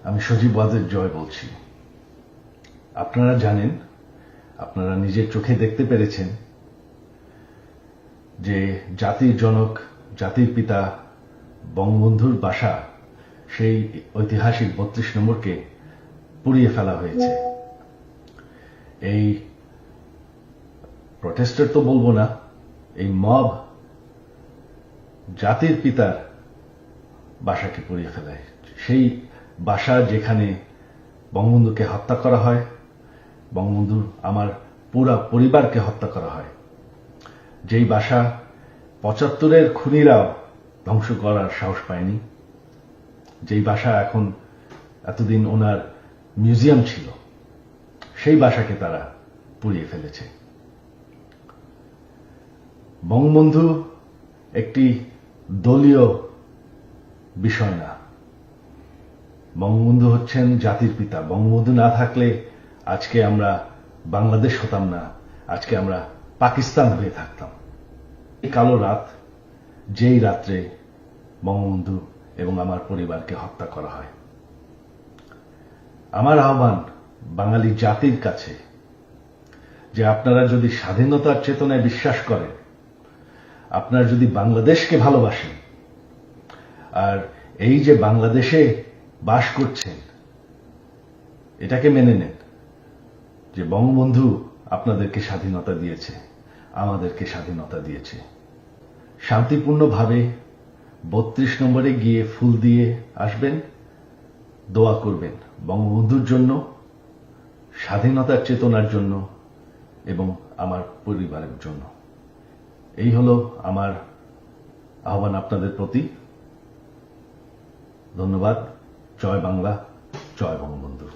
আমি সজীব ওয়াজেদ জয় বলছি। আপনারা জানেন, আপনারা নিজের চোখে দেখতে পেরেছেন যে জাতির জনক, জাতির পিতা বঙ্গবন্ধুর বাসা, সেই ঐতিহাসিক ৩২ নম্বরকে পুড়িয়ে ফেলা হয়েছে। এই প্রটেস্টার তো বলবো না, এই মব জাতির পিতার বাসাকে পুড়িয়ে ফেলায়। সেই বাসা যেখানে বঙ্গবন্ধুকে হত্যা করা হয়, বঙ্গবন্ধুর আমার পুরা পরিবারকে হত্যা করা হয়, যেই বাসা ৭৫-এর খুনিরাও ধ্বংস করার সাহস পায়নি, যেই বাসা এখন এতদিন ওনার মিউজিয়াম ছিল, সেই বাসাকে তারা পুড়িয়ে ফেলেছে। বঙ্গবন্ধু একটি দলীয় বিষয় না, বঙ্গবন্ধু হচ্ছেন জাতির পিতা। বঙ্গবন্ধু না থাকলে আজকে আমরা বাংলাদেশ হতাম না, আজকে আমরা পাকিস্তান হয়ে থাকতাম। এই কালো রাত, যেই রাত্রে বঙ্গবন্ধু এবং আমার পরিবারকে হত্যা করা হয়। আমার আহ্বান বাঙালি জাতির কাছে যে আপনারা যদি স্বাধীনতার চেতনায় বিশ্বাস করেন, আপনারা যদি বাংলাদেশকে ভালোবাসেন, আর এই যে বাংলাদেশে বাস করছেন, এটাকে মেনে নেন যে বঙ্গবন্ধু আপনাদেরকে স্বাধীনতা দিয়েছে, আমাদেরকে স্বাধীনতা দিয়েছে। শান্তিপূর্ণভাবে ৩২ নম্বরে গিয়ে ফুল দিয়ে আসবেন, দোয়া করবেন বঙ্গবন্ধুর জন্য, স্বাধীনতার চেতনার জন্য এবং আমার পরিবারের জন্য। এই হলো আমার আহ্বান আপনাদের প্রতি। ধন্যবাদ। জয় বাংলা, জয় বঙ্গবন্ধু।